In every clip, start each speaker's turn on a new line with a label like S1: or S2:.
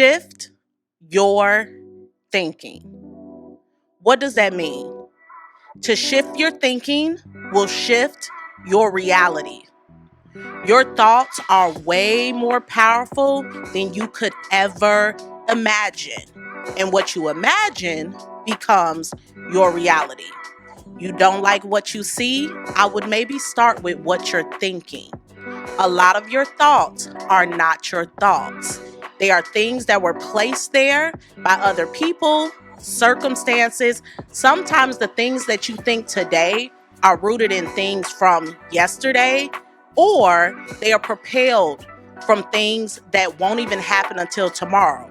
S1: shift your thinking. What does that mean? To shift your thinking will shift your reality. Your thoughts are way more powerful than you could ever imagine. And what you imagine becomes your reality. You don't like what you see? I would maybe start with what you're thinking. A lot of your thoughts are not your thoughts. They are things that were placed there by other people, circumstances. Sometimes the things that you think today are rooted in things from yesterday, or they are propelled from things that won't even happen until tomorrow,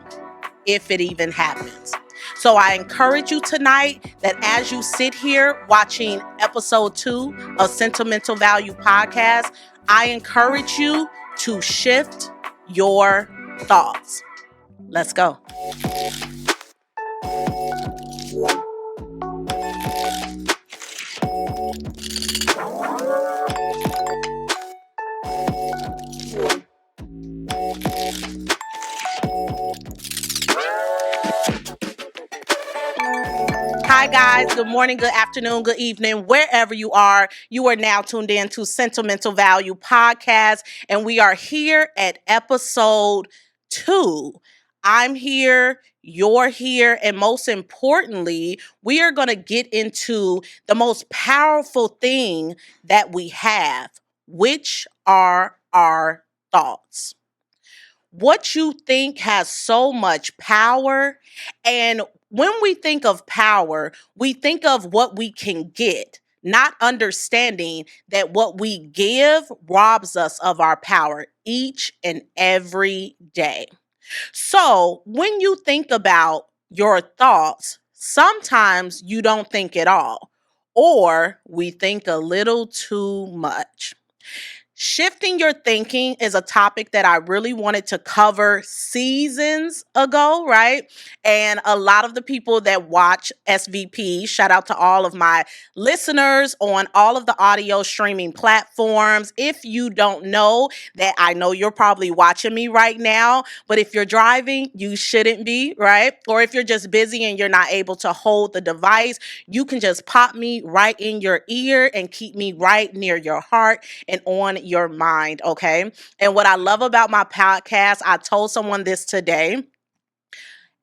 S1: if it even happens. So I encourage you tonight that as you sit here watching episode 2 of Sentimental Value Podcast, I encourage you to shift your thoughts. Let's go. Hi guys, good morning, good afternoon, good evening, wherever you are. You are now tuned in to Sentimental Value Podcast, and we are here at episode 2. I'm here, you're here, and most importantly, we are going to get into the most powerful thing that we have, which are our thoughts. What you think has so much power, and when we think of power, we think of what we can get, not understanding that what we give robs us of our power each and every day. So when you think about your thoughts, sometimes you don't think at all, or we think a little too much. Shifting your thinking is a topic that I really wanted to cover seasons ago, right? And a lot of the people that watch SVP, shout out to all of my listeners on all of the audio streaming platforms. If you don't know that, I know you're probably watching me right now, but if you're driving, you shouldn't be, right? Or if you're just busy and you're not able to hold the device, you can just pop me right in your ear and keep me right near your heart and on your mind, okay? And what I love about my podcast, I told someone this today.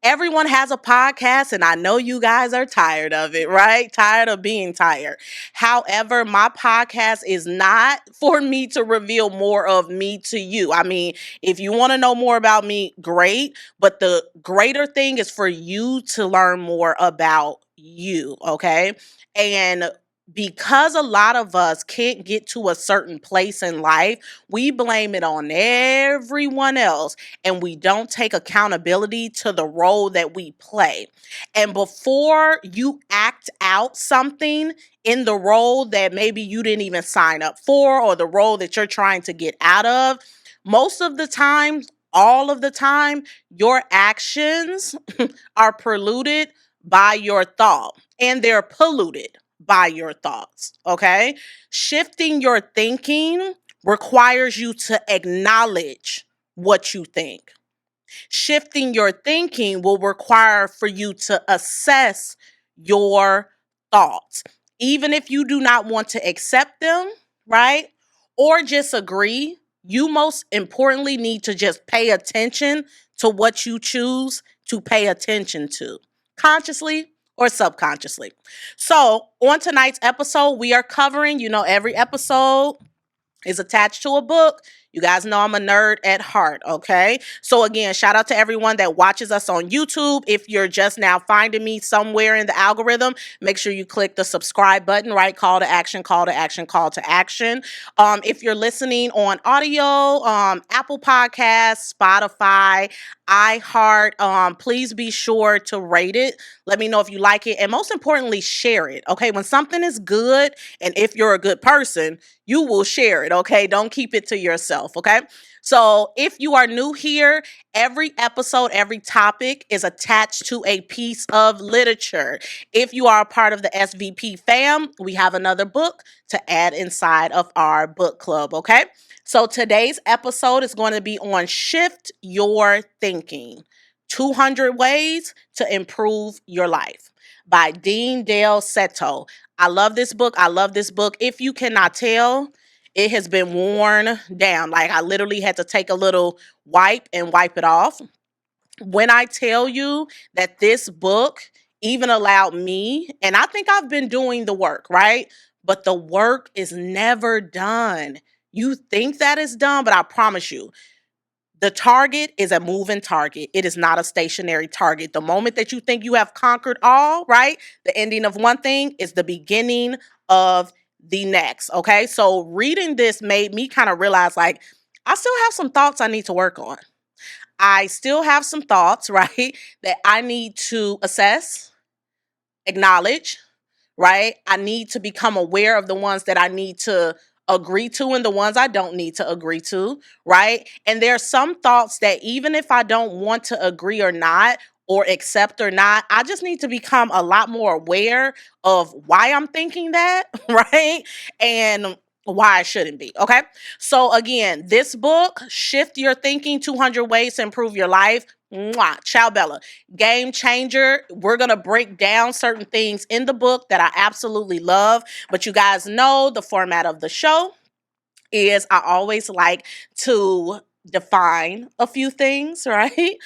S1: Everyone has a podcast, and I know you guys are tired of it, right? Tired of being tired. However, my podcast is not for me to reveal more of me to you. I mean, if you want to know more about me, great. But the greater thing is for you to learn more about you, okay? And because a lot of us can't get to a certain place in life, we blame it on everyone else, and we don't take accountability to the role that we play. And before you act out something in the role that maybe you didn't even sign up for, or the role that you're trying to get out of, most of the time, all of the time, your actions are polluted by your thought, and they're polluted by your thoughts, okay? Shifting your thinking requires you to acknowledge what you think. Shifting your thinking will require for you to assess your thoughts. Even if you do not want to accept them, right? Or just agree, you most importantly need to just pay attention to what you choose to pay attention to, consciously or subconsciously. So on tonight's episode, we are covering, every episode is attached to a book. You guys know I'm a nerd at heart, okay? So again, shout out to everyone that watches us on YouTube. If you're just now finding me somewhere in the algorithm, make sure you click the subscribe button, right? Call to action, call to action, call to action. If you're listening on audio, Apple Podcasts, Spotify, iHeart, please be sure to rate it. Let me know if you like it. And most importantly, share it, okay? When something is good, and if you're a good person, you will share it, okay? Don't keep it to yourself, okay? So if you are new here, every episode, every topic is attached to a piece of literature. If you are a part of the SVP fam, we have another book to add inside of our book club, okay? So today's episode is going to be on shift your thinking. 200 Ways to Improve Your Life by Dean Del Sesto. I love this book. I love this book. If you cannot tell, it has been worn down. Like I literally had to take a little wipe and wipe it off. When I tell you that this book even allowed me, and I think I've been doing the work, right? But the work is never done. You think that is done, but I promise you, the target is a moving target. It is not a stationary target. The moment that you think you have conquered all, right? The ending of one thing is the beginning of the next. Okay. So reading this made me kind of realize like, I still have some thoughts I need to work on. I still have some thoughts, right, that I need to assess, acknowledge, right? I need to become aware of the ones that I need to agree to and the ones I don't need to agree to, right? And there are some thoughts that even if I don't want to agree or not, or accept or not, I just need to become a lot more aware of why I'm thinking that, right? And why I shouldn't be. Okay. So again, this book, Shift Your Thinking 200 Ways to Improve Your Life. Mwah, ciao Bella. Game changer. We're going to break down certain things in the book that I absolutely love. But you guys know the format of the show is I always like to define a few things, right?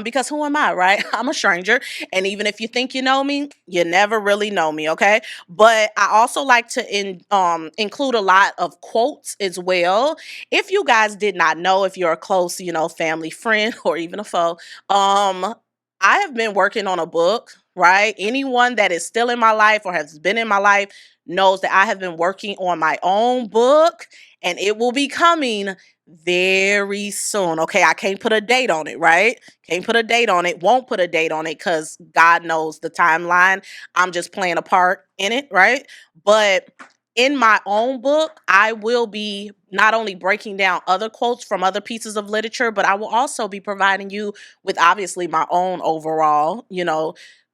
S1: Because who am I, right? I'm a stranger. And even if you think you know me, you never really know me, okay? But I also like to include a lot of quotes as well. If you guys did not know, if you're a close, family friend or even a foe, I have been working on a book, right? Anyone that is still in my life or has been in my life knows that I have been working on my own book and it will be coming very soon. Okay, I can't put a date on it, right? Can't put a date on it, won't put a date on it because God knows the timeline. I'm just playing a part in it, right? But in my own book, I will be not only breaking down other quotes from other pieces of literature, but I will also be providing you with obviously my own overall,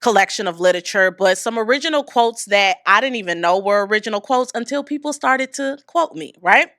S1: collection of literature, but some original quotes that I didn't even know were original quotes until people started to quote me, right?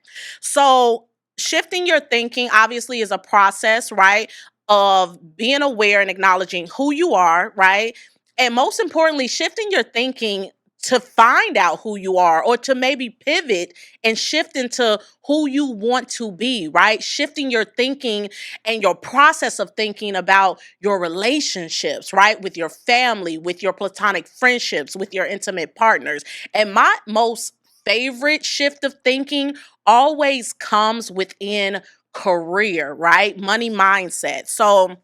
S1: So, shifting your thinking obviously is a process, right? Of being aware and acknowledging who you are, right? And most importantly, shifting your thinking to find out who you are or to maybe pivot and shift into who you want to be, right? Shifting your thinking and your process of thinking about your relationships, right? With your family, with your platonic friendships, with your intimate partners. And my most favorite shift of thinking always comes within career, right? Money mindset. So,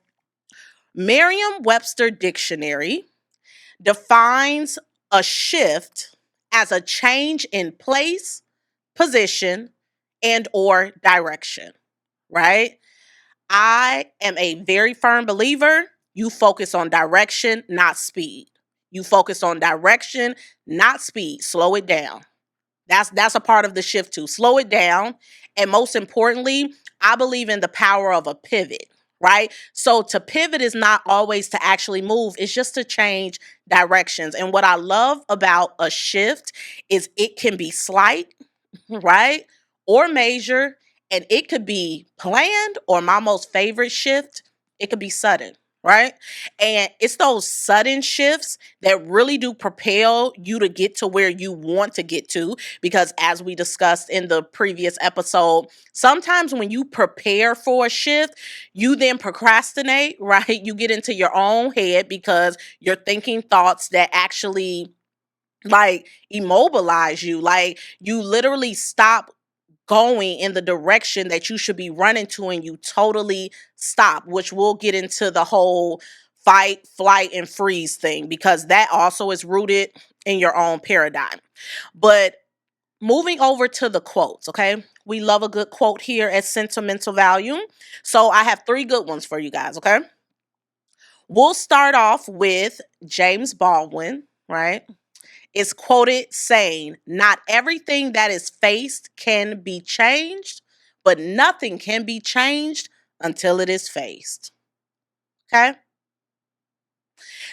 S1: Merriam-Webster Dictionary defines a shift as a change in place, position, and or direction, right? I am a very firm believer. You focus on direction, not speed. You focus on direction, not speed. Slow it down. That's a part of the shift too. Slow it down. And most importantly, I believe in the power of a pivot, right? So to pivot is not always to actually move, it's just to change directions. And what I love about a shift is it can be slight, right? Or major, and it could be planned, or my most favorite shift, it could be sudden, right? And it's those sudden shifts that really do propel you to get to where you want to get to. Because as we discussed in the previous episode, sometimes when you prepare for a shift, you then procrastinate, right? You get into your own head because you're thinking thoughts that actually like immobilize you. Like you literally stop going in the direction that you should be running to and you totally stop, which we'll get into the whole fight, flight, and freeze thing because that also is rooted in your own paradigm. But moving over to the quotes, okay? We love a good quote here at Sentimental Value. So I have three good ones for you guys, okay? We'll start off with James Baldwin, right? Is quoted saying, "Not everything that is faced can be changed, but nothing can be changed until it is faced." Okay?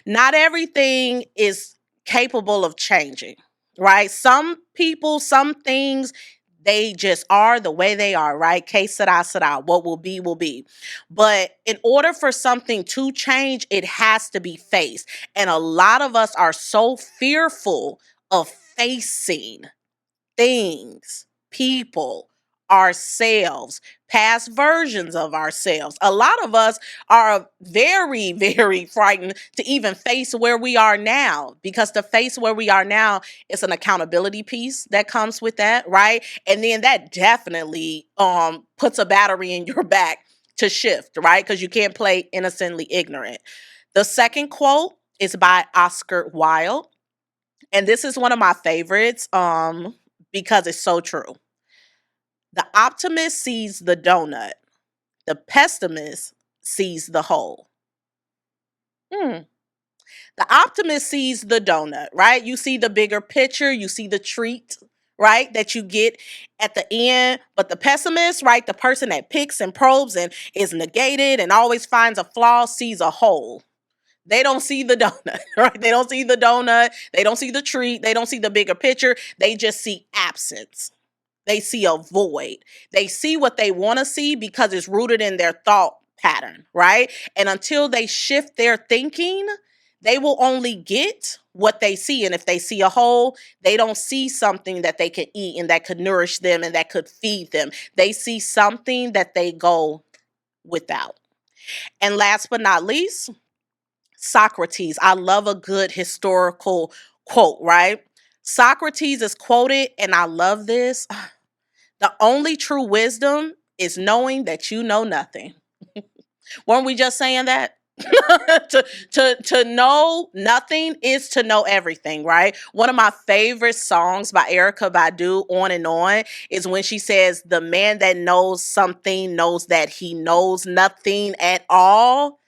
S1: Not everything is capable of changing, right? Some people, some things, They just are the way they are, right? Que sera, sera. What will be, will be. But in order for something to change, it has to be faced. And a lot of us are so fearful of facing things, people, ourselves, past versions of ourselves. A lot of us are very, very frightened to even face where we are now, because to face where we are now is an accountability piece that comes with that, right? And then that definitely puts a battery in your back to shift, right? Because you can't play innocently ignorant. The second quote is by Oscar Wilde. And this is one of my favorites because it's so true. The optimist sees the donut. The pessimist sees the hole. The optimist sees the donut, right? You see the bigger picture. You see the treat, right, that you get at the end. But the pessimist, right, the person that picks and probes and is negated and always finds a flaw, sees a hole. They don't see the donut, right? They don't see the donut. They don't see the treat. They don't see the bigger picture. They just see absence. They see a void. They see what they want to see because it's rooted in their thought pattern, right? And until they shift their thinking, they will only get what they see. And if they see a hole, they don't see something that they can eat and that could nourish them and that could feed them. They see something that they go without. And last but not least, Socrates. I love a good historical quote, right? Socrates is quoted, and I love this. The only true wisdom is knowing that you know nothing. Weren't we just saying that? to know nothing is to know everything, right? One of my favorite songs by Erykah Badu, On and On, is when she says, the man that knows something knows that he knows nothing at all.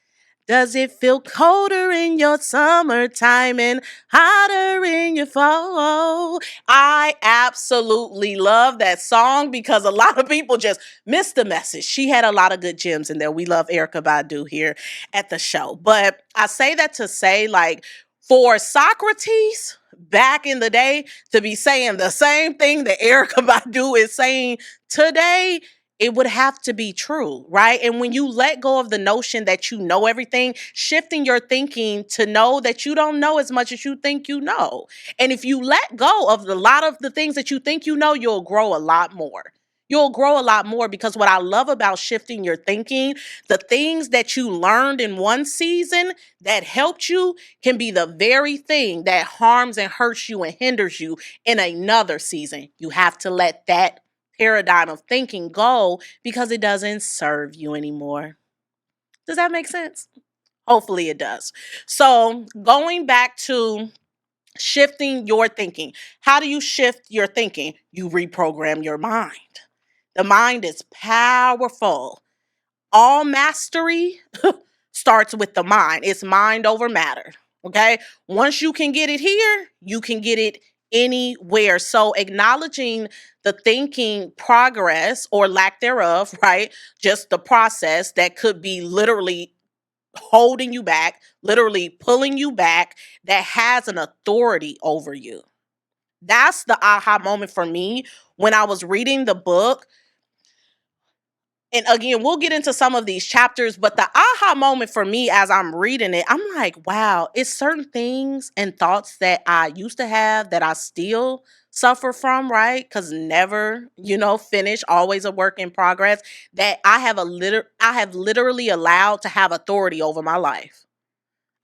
S1: Does it feel colder in your summertime and hotter in your fall? I absolutely love that song because a lot of people just missed the message. She had a lot of good gems in there. We love Erykah Badu here at the show. But I say that to say, like, for Socrates back in the day to be saying the same thing that Erykah Badu is saying today, it would have to be true, right? And when you let go of the notion that you know everything, shifting your thinking to know that you don't know as much as you think you know. And if you let go of a lot of the things that you think you know, you'll grow a lot more. You'll grow a lot more because what I love about shifting your thinking, the things that you learned in one season that helped you can be the very thing that harms and hurts you and hinders you in another season. You have to let that paradigm of thinking go because it doesn't serve you anymore. Does that make sense? Hopefully it does. So going back to shifting your thinking. How do you shift your thinking? You reprogram your mind. The mind is powerful. All mastery starts with the mind. It's mind over matter. Okay. Once you can get it here, you can get it anywhere. So acknowledging the thinking progress or lack thereof, right? Just the process that could be literally holding you back, literally pulling you back, that has an authority over you. That's the aha moment for me when I was reading the book. And again, we'll get into some of these chapters, but the aha moment for me as I'm reading it, I'm like, wow, it's certain things and thoughts that I used to have that I still suffer from, right? Because never, finish, always a work in progress, that I have literally allowed to have authority over my life.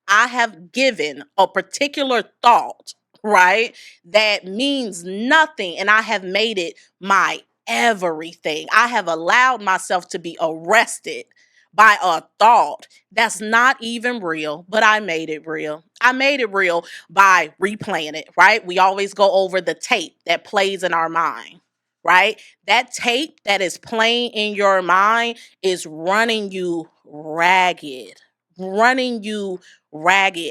S1: I have given a particular thought, right, that means nothing, and I have made it my everything. I have allowed myself to be arrested by a thought that's not even real, but I made it real. I made it real by replaying it, right? We always go over the tape that plays in our mind, right? That tape that is playing in your mind is running you ragged,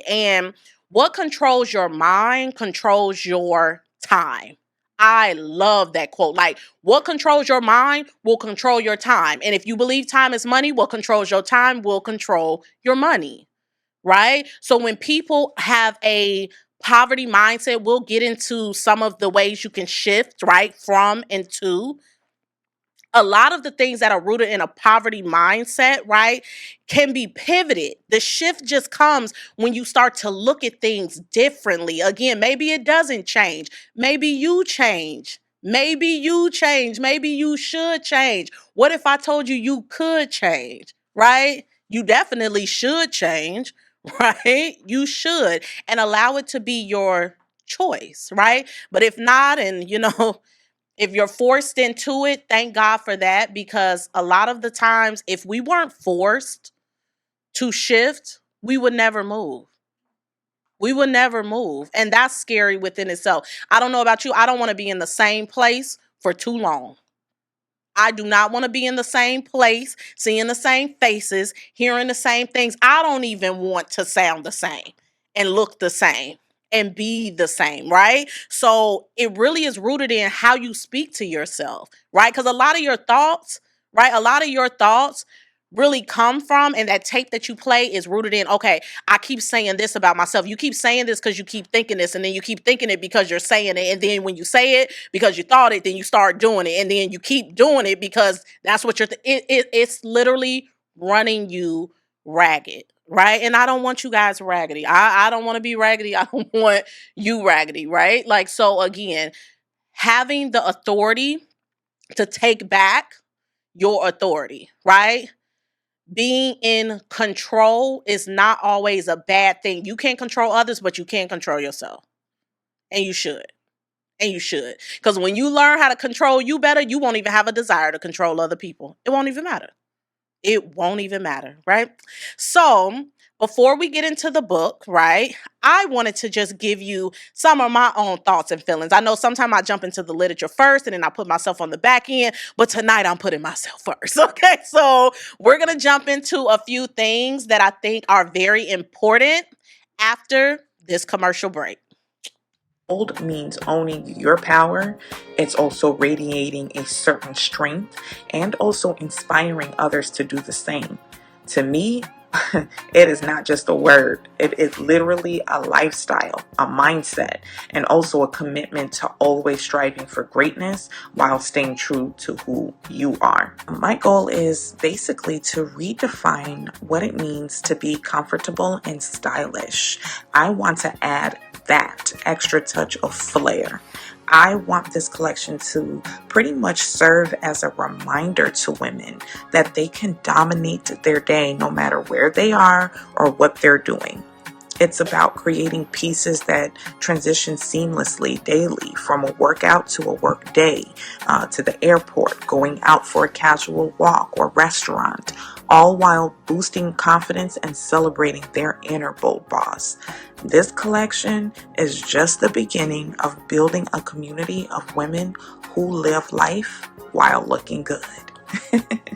S1: and what controls your mind controls your time. I love that quote. Like, what controls your mind will control your time. And if you believe time is money, what controls your time will control your money, right? So when people have a poverty mindset, we'll get into some of the ways you can shift, right, from and to. A lot of the things that are rooted in a poverty mindset, right, can be pivoted. The shift just comes when you start to look at things differently. Again, maybe it doesn't change. Maybe you change. Maybe you change. Maybe you should change. What if I told you you could change, right? You definitely should change, right? You should, and allow it to be your choice, right? But if not, and if you're forced into it, thank God for that, because a lot of the times, if we weren't forced to shift, we would never move. We would never move. And that's scary within itself. I don't know about you. I don't want to be in the same place for too long. I do not want to be in the same place, seeing the same faces, hearing the same things. I don't even want to sound the same and look the same and be the same, right? So it really is rooted in how you speak to yourself, right? Because a lot of your thoughts, right? A lot of your thoughts really come from, and that tape that you play is rooted in, okay, I keep saying this about myself. You keep saying this because you keep thinking this, and then you keep thinking it because you're saying it. And then when you say it because you thought it, then you start doing it. And then you keep doing it because that's what it's literally running you ragged, right? And I don't want you guys raggedy. I don't want to be raggedy. I don't want you raggedy, right? Like, so again, having the authority to take back your authority, right? Being in control is not always a bad thing. You can't control others, but you can control yourself. And you should. And you should. Because when you learn how to control you better, you won't even have a desire to control other people. It won't even matter. It won't even matter, right? So, before we get into the book, right, I wanted to just give you some of my own thoughts and feelings. I know sometimes I jump into the literature first and then I put myself on the back end, but tonight I'm putting myself first, okay? So, we're going to jump into a few things that I think are very important after this commercial break.
S2: Bold means owning your power. It's also radiating a certain strength and also inspiring others to do the same. To me, it is not just a word. It is literally a lifestyle, a mindset, and also a commitment to always striving for greatness while staying true to who you are. My goal is basically to redefine what it means to be comfortable and stylish. I want to add that extra touch of flair. I want this collection to pretty much serve as a reminder to women that they can dominate their day no matter where they are or what they're doing. It's about creating pieces that transition seamlessly daily, from a workout to a work day, to the airport, going out for a casual walk or restaurant, all while boosting confidence and celebrating their inner bold boss. This collection is just the beginning of building a community of women who live life while looking good.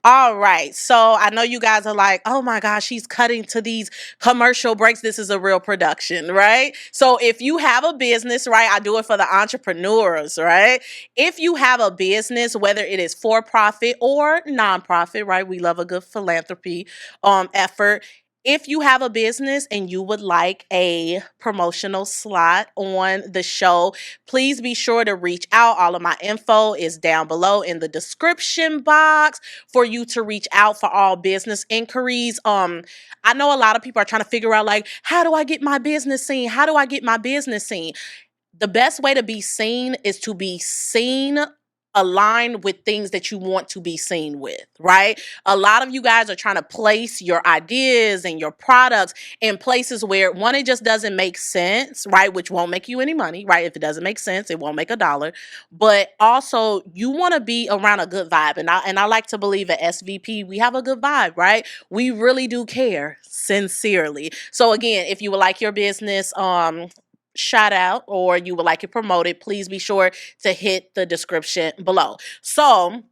S1: All right. So I know you guys are like, oh my gosh, she's cutting to these commercial breaks. This is a real production, right? So if you have a business, right, I do it for the entrepreneurs, right? If you have a business, whether it is for profit or nonprofit, right? We love a good philanthropy effort. If you have a business and you would like a promotional slot on the show, please be sure to reach out. All of my info is down below in the description box for you to reach out for all business inquiries. I know a lot of people are trying to figure out, like, how do I get my business seen? How do I get my business seen? The best way to be seen is to be seen aligned with things that you want to be seen with, right? A lot of you guys are trying to place your ideas and your products in places where, one, it just doesn't make sense, right? Which won't make you any money, right? If it doesn't make sense, it won't make $1. But also, you want to be around a good vibe. And I like to believe at SVP, we have a good vibe, right? We really do care sincerely. So again, if you would like your business, shout out, or you would like it promoted, please be sure to hit the description below. So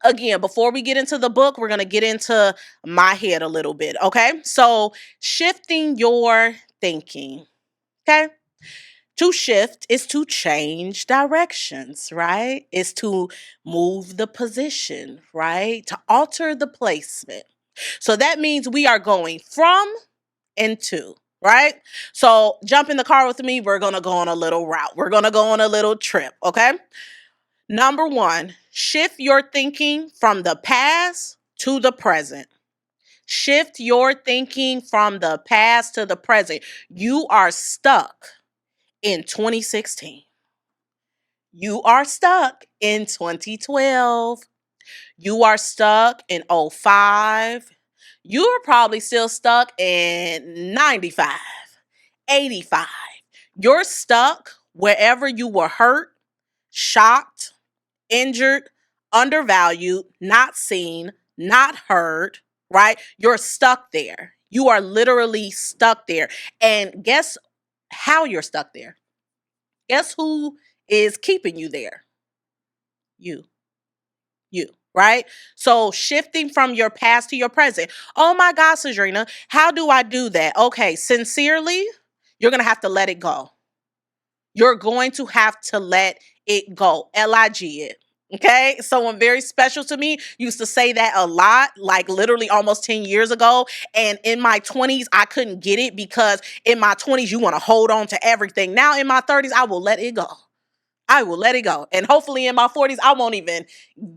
S1: again, before we get into the book, we're going to get into my head a little bit. Okay. So shifting your thinking. Okay. To shift is to change directions, right? It's to move the position, right? To alter the placement. So that means we are going from and to, right? So jump in the car with me. We're going to go on a little route. We're going to go on a little trip, okay? Number one, shift your thinking from the past to the present. Shift your thinking from the past to the present. You are stuck in 2016. You are stuck in 2012. You are stuck in '05. You are probably still stuck in 95, 85. You're stuck wherever you were hurt, shocked, injured, undervalued, not seen, not heard, right? You're stuck there. You are literally stuck there. And guess how you're stuck there? Guess who is keeping you there? You. You, right? So shifting from your past to your present. Oh my God, Cedrinna, how do I do that? Okay, sincerely, you're going to have to let it go. You're going to have to let it go. L-I-G it. Okay, someone very special to me used to say that a lot, like literally almost 10 years ago. And in my 20s, I couldn't get it because in my 20s, you want to hold on to everything. Now in my 30s, I will let it go. I will let it go. And hopefully in my 40s, I won't even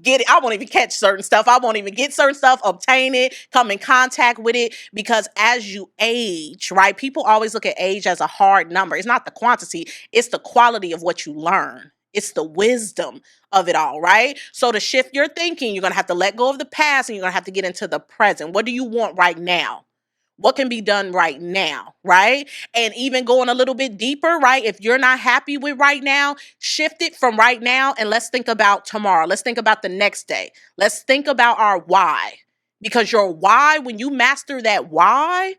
S1: get it. I won't even catch certain stuff. I won't even get certain stuff, obtain it, come in contact with it. Because as you age, right, people always look at age as a hard number. It's not the quantity, it's the quality of what you learn. It's the wisdom of it all, right? So to shift your thinking, you're going to have to let go of the past and you're going to have to get into the present. What do you want right now? What can be done right now, right? And even going a little bit deeper, right? If you're not happy with right now, shift it from right now and let's think about tomorrow. Let's think about the next day. Let's think about our why. Because your why, when you master that why,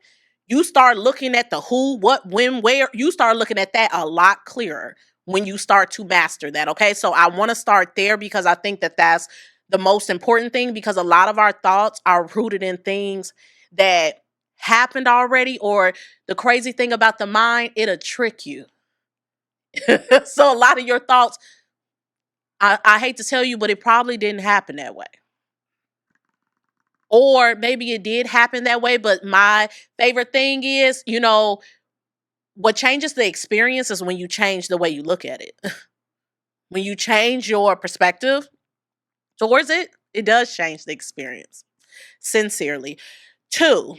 S1: you start looking at the who, what, when, where. You start looking at that a lot clearer when you start to master that, okay? So I want to start there because I think that that's the most important thing because a lot of our thoughts are rooted in things that happened already, or the crazy thing about the mind, it'll trick you. So a lot of your thoughts, I hate to tell you, but it probably didn't happen that way. Or maybe it did happen that way, but my favorite thing is, what changes the experience is when you change the way you look at it. When you change your perspective towards it, it does change the experience. Sincerely. 2,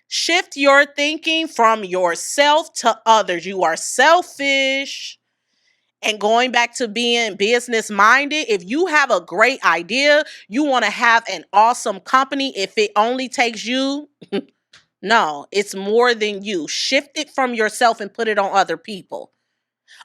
S1: shift your thinking from yourself to others. You are selfish. And going back to being business minded, if you have a great idea, you want to have an awesome company. If it only takes you, no, it's more than you. Shift it from yourself and put it on other people.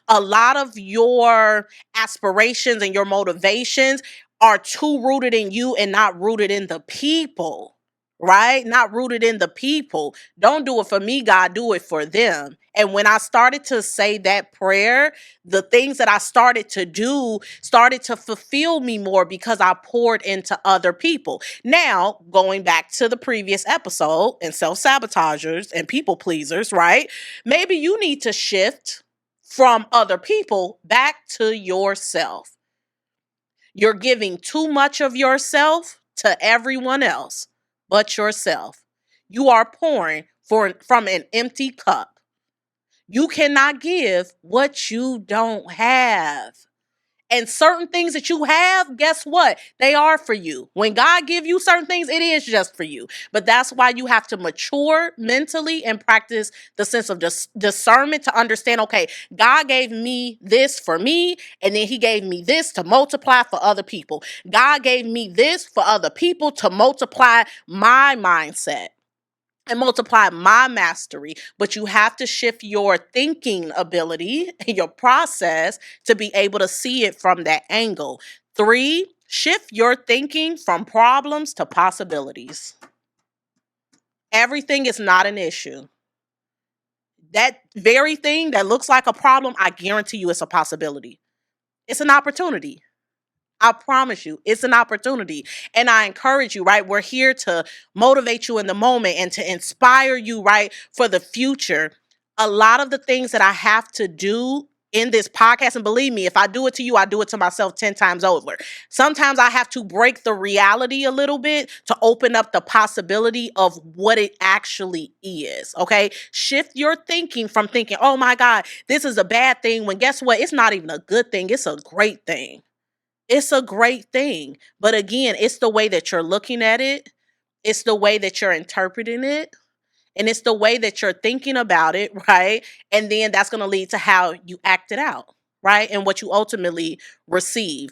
S1: A lot of your aspirations and your motivations are too rooted in you and not rooted in the people, right? Not rooted in the people. Don't do it for me, God, do it for them. And when I started to say that prayer, the things that I started to do started to fulfill me more because I poured into other people. Now, going back to the previous episode and self-sabotagers and people pleasers, right? Maybe you need to shift from other people back to yourself. You're giving too much of yourself to everyone else but yourself. You are pouring from an empty cup. You cannot give what you don't have. And certain things that you have, guess what? They are for you. When God give you certain things, it is just for you. But that's why you have to mature mentally and practice the sense of discernment to understand, okay, God gave me this for me, and then he gave me this to multiply for other people. God gave me this for other people to multiply my mindset and multiply my mastery. But you have to shift your thinking ability, your process, to be able to see it from that angle. 3, shift your thinking from problems to possibilities. Everything is not an issue. That very thing that looks like a problem, I guarantee you it's a possibility. It's an opportunity. I promise you, it's an opportunity. And I encourage you, right? We're here to motivate you in the moment and to inspire you, right, for the future. A lot of the things that I have to do in this podcast. And believe me, if I do it to you, I do it to myself 10 times over. Sometimes I have to break the reality a little bit to open up the possibility of what it actually is. Okay. Shift your thinking from thinking, oh my God, this is a bad thing, when guess what? It's not even a good thing. It's a great thing. It's a great thing. But again, it's the way that you're looking at it. It's the way that you're interpreting it. And it's the way that you're thinking about it, right? And then that's going to lead to how you act it out, right? And what you ultimately receive.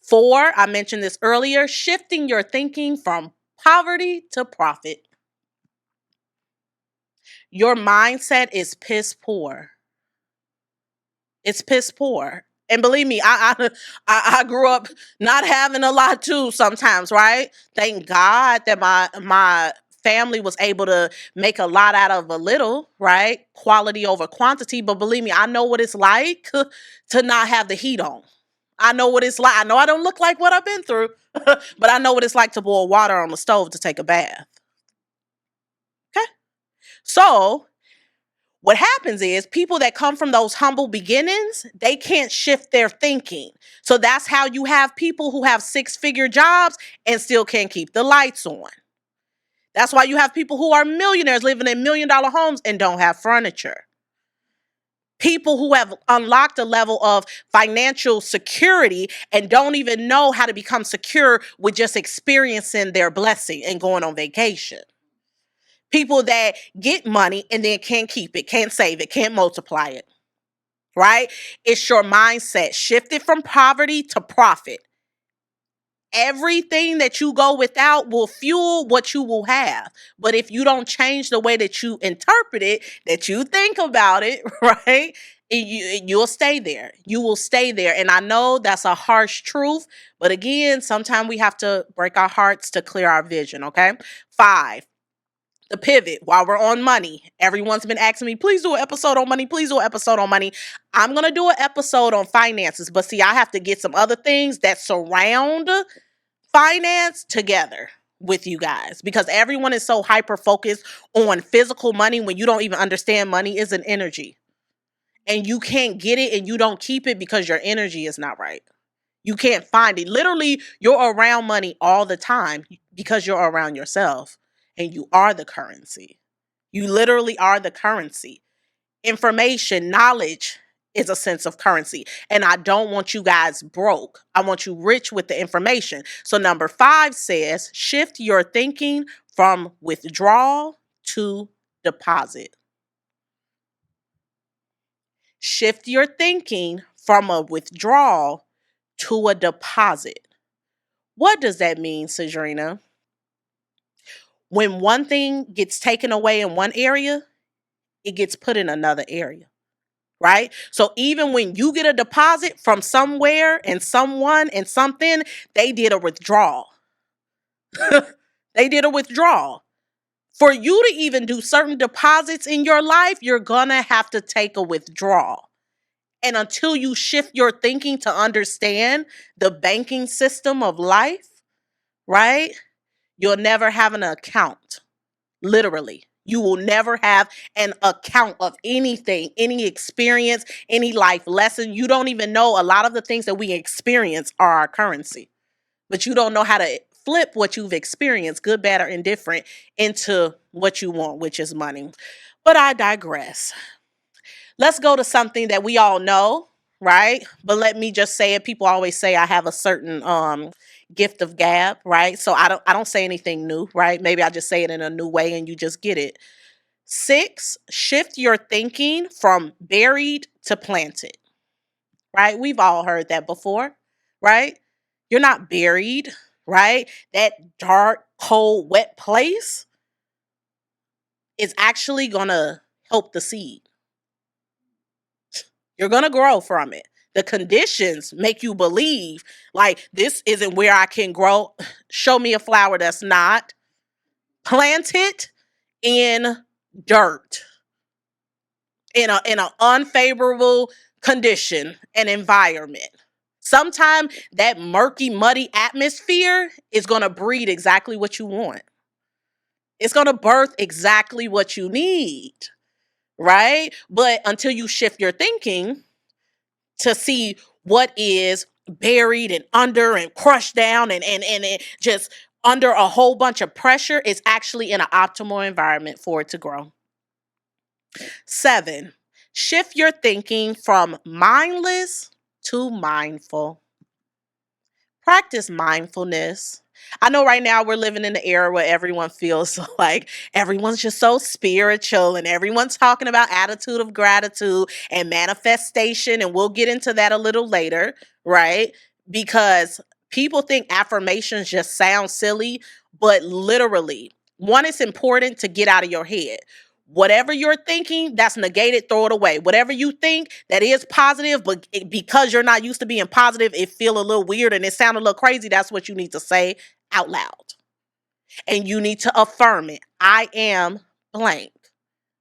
S1: 4, I mentioned this earlier, shifting your thinking from poverty to profit. Your mindset is piss poor. It's piss poor. And believe me, I grew up not having a lot too sometimes, right? Thank God that my family was able to make a lot out of a little, right? Quality over quantity. But believe me, I know what it's like to not have the heat on. I know what it's like. I know I don't look like what I've been through, but I know what it's like to boil water on the stove to take a bath. Okay. So what happens is people that come from those humble beginnings, they can't shift their thinking. So that's how you have people who have 6-figure jobs and still can't keep the lights on. That's why you have people who are millionaires living in $1 million homes and don't have furniture. People who have unlocked a level of financial security and don't even know how to become secure with just experiencing their blessing and going on vacation. People that get money and then can't keep it, can't save it, can't multiply it, right? It's your mindset shifted from poverty to profit. Everything that you go without will fuel what you will have. But if you don't change the way that you interpret it, that you think about it, right? You'll stay there. You will stay there. And I know that's a harsh truth. But again, sometimes we have to break our hearts to clear our vision, okay? 5. The pivot. While we're on money, everyone's been asking me, please do an episode on money. Please do an episode on money. I'm going to do an episode on finances. But see, I have to get some other things that surround finance together with you guys, because everyone is so hyper focused on physical money when you don't even understand money is an energy. And you can't get it and you don't keep it because your energy is not right. You can't find it. Literally, you're around money all the time because you're around yourself. And you are the currency. You literally are the currency. Information, knowledge is a sense of currency. And I don't want you guys broke. I want you rich with the information. So number 5 says, shift your thinking from withdrawal to deposit. Shift your thinking from a withdrawal to a deposit. What does that mean, Cedrinna? When one thing gets taken away in one area, it gets put in another area, right? So even when you get a deposit from somewhere and someone and something, they did a withdrawal. They did a withdrawal. For you to even do certain deposits in your life, you're going to have to take a withdrawal. And until you shift your thinking to understand the banking system of life, right? You'll never have an account. Literally. You will never have an account of anything, any experience, any life lesson. You don't even know a lot of the things that we experience are our currency. But you don't know how to flip what you've experienced, good, bad, or indifferent, into what you want, which is money. But I digress. Let's go to something that we all know, right? But let me just say it. People always say I have a certain gift of gab, right? So I don't say anything new, right? Maybe I just say it in a new way and you just get it. 6, shift your thinking from buried to planted, right? We've all heard that before, right? You're not buried, right? That dark, cold, wet place is actually going to help the seed. You're going to grow from it. The conditions make you believe like this isn't where I can grow. Show me a flower that's not planted in dirt, in an unfavorable condition and environment. Sometimes that murky, muddy atmosphere is going to breed exactly what you want. It's going to birth exactly what you need, right? But until you shift your thinking, to see what is buried and under and crushed down and it just under a whole bunch of pressure. It's actually in an optimal environment for it to grow. 7, shift your thinking from mindless to mindful. Practice mindfulness. I know right now we're living in an era where everyone feels like everyone's just so spiritual and everyone's talking about attitude of gratitude and manifestation. And we'll get into that a little later, right? Because people think affirmations just sound silly, but literally, one, it's important to get out of your head. Whatever you're thinking, that's negated, throw it away. Whatever you think that is positive, but because you're not used to being positive, it feel a little weird and it sound a little crazy. That's what you need to say out loud. And you need to affirm it. I am blank,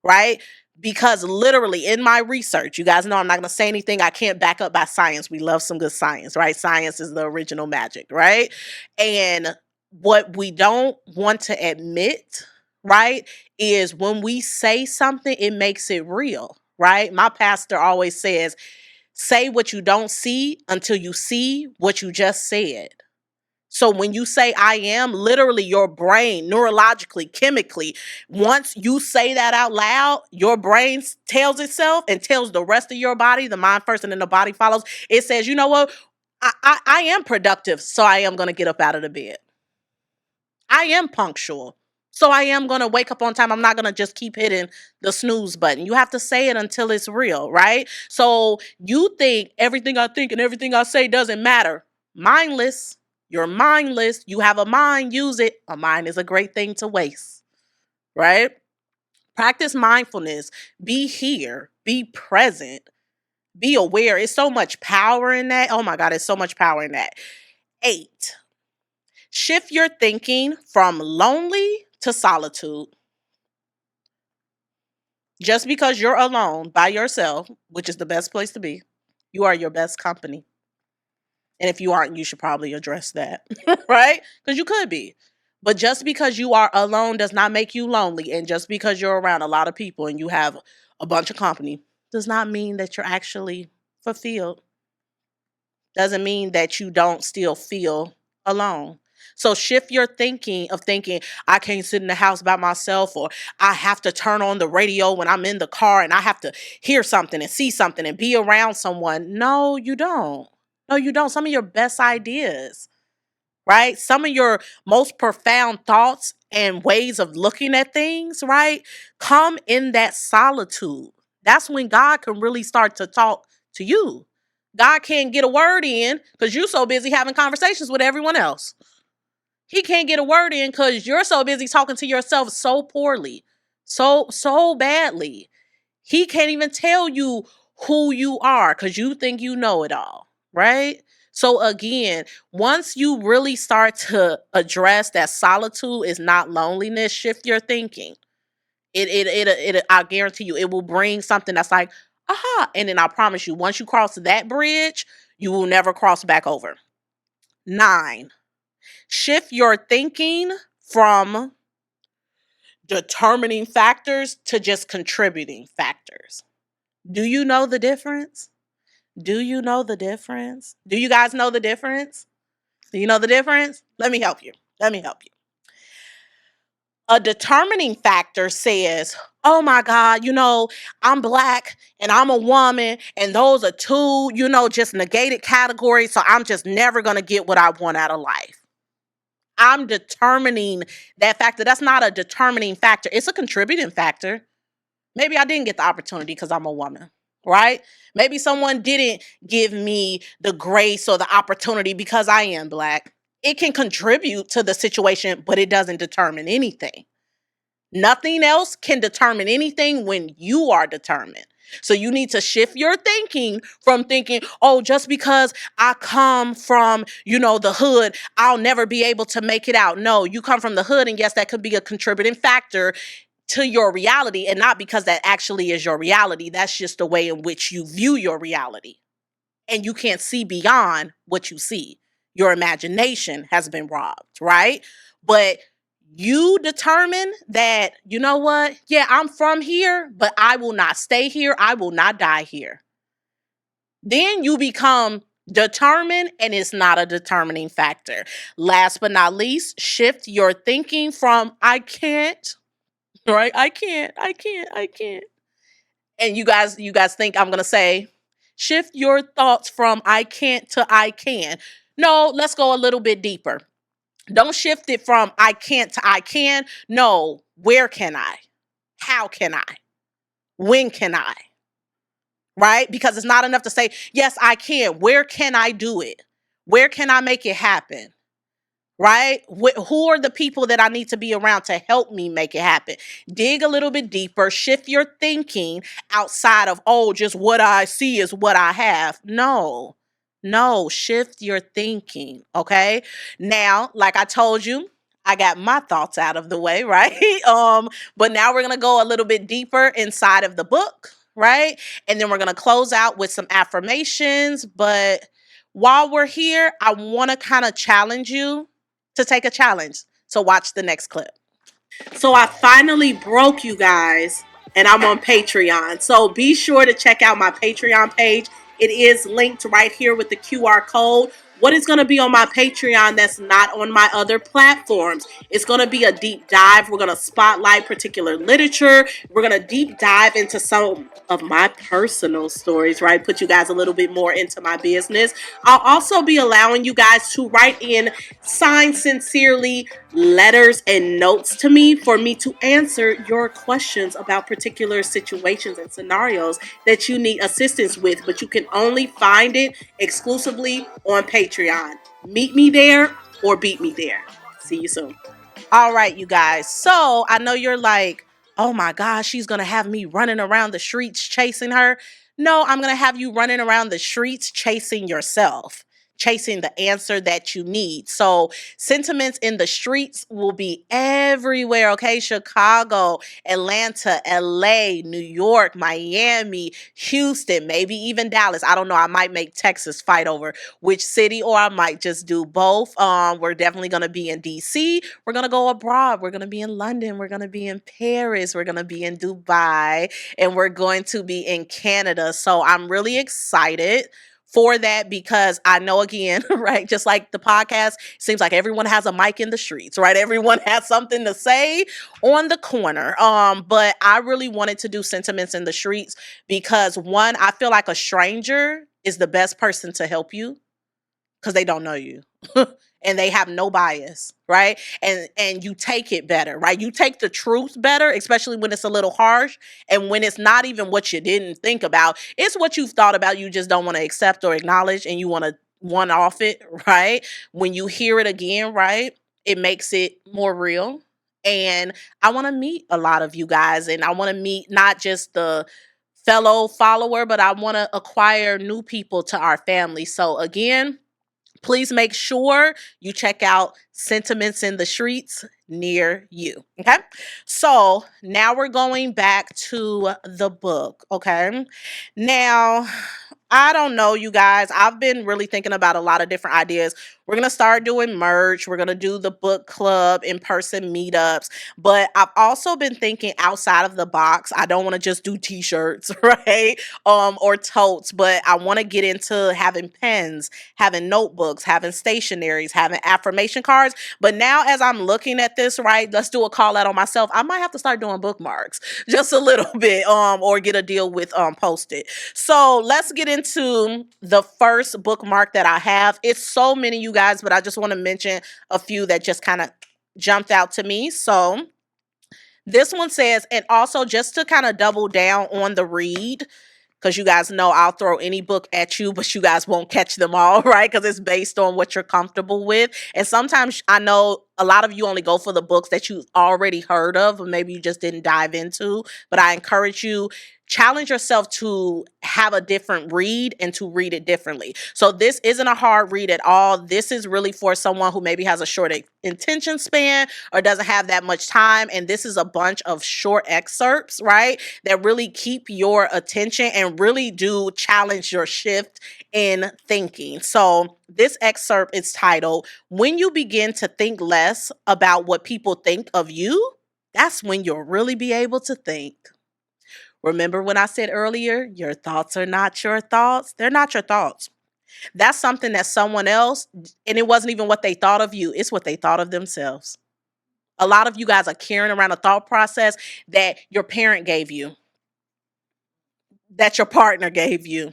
S1: right? Because literally in my research, you guys know I'm not going to say anything I can't back up by science. We love some good science, right? Science is the original magic, right? And what we don't want to admit, right, is when we say something, it makes it real, right? My pastor always says, say what you don't see until you see what you just said. So when you say I am, literally your brain, neurologically, chemically, once you say that out loud, your brain tells itself and tells the rest of your body, the mind first and then the body follows. It says, you know what? I am productive, so I am going to get up out of the bed. I am punctual, so I am going to wake up on time. I'm not going to just keep hitting the snooze button. You have to say it until it's real, right? So you think everything I think and everything I say doesn't matter. Mindless. You're mindless. You have a mind, use it. A mind is a great thing to waste, right? Practice mindfulness. Be here. Be present. Be aware. It's so much power in that. Oh my God, it's so much power in that. 8, shift your thinking from lonely to solitude. Just because you're alone by yourself, which is the best place to be, you are your best company. And if you aren't, you should probably address that, right? Because you could be. But just because you are alone does not make you lonely. And just because you're around a lot of people and you have a bunch of company does not mean that you're actually fulfilled. Doesn't mean that you don't still feel alone. So shift your thinking of thinking, I can't sit in the house by myself, or I have to turn on the radio when I'm in the car and I have to hear something and see something and be around someone. No, you don't. No, you don't. Some of your best ideas, right? Some of your most profound thoughts and ways of looking at things, right, come in that solitude. That's when God can really start to talk to you. God can't get a word in because you're so busy having conversations with everyone else. He can't get a word in because you're so busy talking to yourself so poorly, so badly. He can't even tell you who you are because you think you know it all, right? So again, once you really start to address that solitude is not loneliness, shift your thinking. I guarantee you, it will bring something that's like, aha. And then I promise you, once you cross that bridge, you will never cross back over. 9, shift your thinking from determining factors to just contributing factors. Do you know the difference? Do you know the difference? Do you guys know the difference? Do you know the difference? Let me help you. Let me help you. A determining factor says, oh my God, I'm Black and I'm a woman, and those are two, just negated categories. So I'm just never going to get what I want out of life. I'm determining that factor. That's not a determining factor. It's a contributing factor. Maybe I didn't get the opportunity because I'm a woman, right? Maybe someone didn't give me the grace or the opportunity because I am Black. It can contribute to the situation, but it doesn't determine anything. Nothing else can determine anything when you are determined. So you need to shift your thinking from thinking, oh, just because I come from, the hood, I'll never be able to make it out. No, you come from the hood, and yes, that could be a contributing factor to your reality, and not because that actually is your reality. That's just the way in which you view your reality. And you can't see beyond what you see. Your imagination has been robbed, right? But you determine that, you know what? Yeah, I'm from here, but I will not stay here. I will not die here. Then you become determined, and it's not a determining factor. Last but not least, shift your thinking from I can't, right? I can't. And you guys think I'm going to say shift your thoughts from I can't to I can. No, let's go a little bit deeper. Don't shift it from I can't to I can. No, where can I? How can I? When can I? Right? Because it's not enough to say, yes, I can. Where can I do it? Where can I make it happen? Right? Who are the people that I need to be around to help me make it happen? Dig a little bit deeper, shift your thinking outside of, oh, just what I see is what I have. No, shift your thinking. Okay. Now, like I told you, I got my thoughts out of the way, right? But now we're gonna go a little bit deeper inside of the book, right? And then we're gonna close out with some affirmations. But while we're here, I want to kind of challenge you to take a challenge. So watch the next clip. So I finally broke, you guys, and I'm on Patreon. So be sure to check out my Patreon page. It is linked right here with the QR code. What is going to be on my Patreon that's not on my other platforms? It's going to be a deep dive. We're going to spotlight particular literature. We're going to deep dive into some of my personal stories, right? Put you guys a little bit more into my business. I'll also be allowing you guys to write in signed sincerely letters and notes to me for me to answer your questions about particular situations and scenarios that you need assistance with, but you can only find it exclusively on Patreon. Meet me there or beat me there. See you soon. All right, you guys. So I know you're like, oh my gosh, she's going to have me running around the streets chasing her. No, I'm going to have you running around the streets chasing yourself, chasing the answer that you need. So, sentiments in the streets will be everywhere, okay? Chicago, Atlanta, LA, New York, Miami, Houston, maybe even Dallas. I don't know. I might make Texas fight over which city, or I might just do both. We're definitely going to be in DC. We're going to go abroad. We're going to be in London. We're going to be in Paris. We're going to be in Dubai, and we're going to be in Canada. So I'm really excited for that because I know, again, right, just like the podcast, seems like everyone has a mic in the streets, right? Everyone has something to say on the corner. But I really wanted to do sentiments in the streets because, one, I feel like a stranger is the best person to help you because they don't know you. And they have no bias, right? And you take it better, right? You take the truth better, especially when it's a little harsh and when it's not even what you didn't think about. It's what you've thought about, you just don't want to accept or acknowledge, and you want to one off it, right? When you hear it again, right? It makes it more real. And I want to meet a lot of you guys, and I want to meet not just the fellow follower, but I want to acquire new people to our family. So again, please make sure you check out Sentiments in the Streets near you. Okay. So now we're going back to the book. Okay. Now, I don't know, you guys. I've been really thinking about a lot of different ideas. We're going to start doing merch. We're going to do the book club, in person meetups. But I've also been thinking outside of the box. I don't want to just do t shirts, right? Or totes, but I want to get into having pens, having notebooks, having stationaries, having affirmation cards. But now, as I'm looking at this, right, let's do a call out on myself. I might have to start doing bookmarks just a little bit, or get a deal with Post-it. So let's get into the first bookmark that I have. It's so many, you guys, but I just want to mention a few that just kind of jumped out to me. So this one says, and also just to kind of double down on the read, because you guys know I'll throw any book at you, but you guys won't catch them all, right? Because it's based on what you're comfortable with. And sometimes I know a lot of you only go for the books that you've already heard of, or maybe you just didn't dive into. But I encourage you, challenge yourself to have a different read and to read it differently. So this isn't a hard read at all. This is really for someone who maybe has a short attention span or doesn't have that much time. And this is a bunch of short excerpts, right, that really keep your attention and really do challenge your shift in thinking. So this excerpt is titled, When You Begin to Think Less About What People Think of You, That's When You'll Really Be Able to Think. Remember when I said earlier, your thoughts are not your thoughts? They're not your thoughts. That's something that someone else, and it wasn't even what they thought of you, it's what they thought of themselves. A lot of you guys are carrying around a thought process that your parent gave you, that your partner gave you,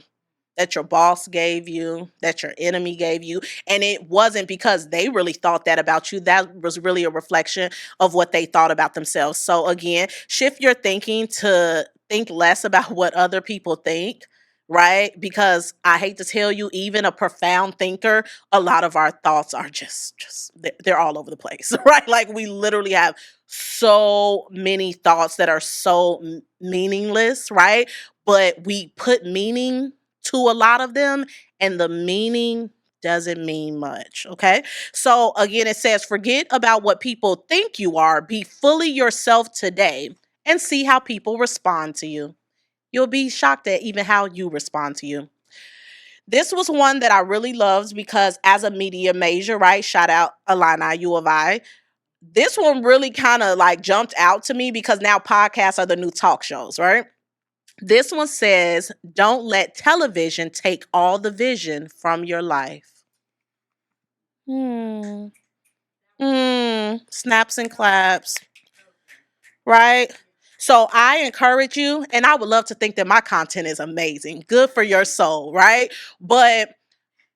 S1: that your boss gave you, that your enemy gave you. And it wasn't because they really thought that about you. That was really a reflection of what they thought about themselves. So, again, shift your thinking to think less about what other people think. Right? Because I hate to tell you, even a profound thinker, a lot of our thoughts are just they're all over the place, right? Like we literally have so many thoughts that are so meaningless, right? But we put meaning to a lot of them, and the meaning doesn't mean much. Okay. So again, it says, forget about what people think you are, be fully yourself today, and see how people respond to you. You'll be shocked at even how you respond to you. This was one that I really loved because as a media major, right? Shout out Illini U of I. This one really kind of like jumped out to me because now podcasts are the new talk shows, right? This one says, don't let television take all the vision from your life. Hmm. Snaps and claps, right? So I encourage you, and I would love to think that my content is amazing. Good for your soul, right? But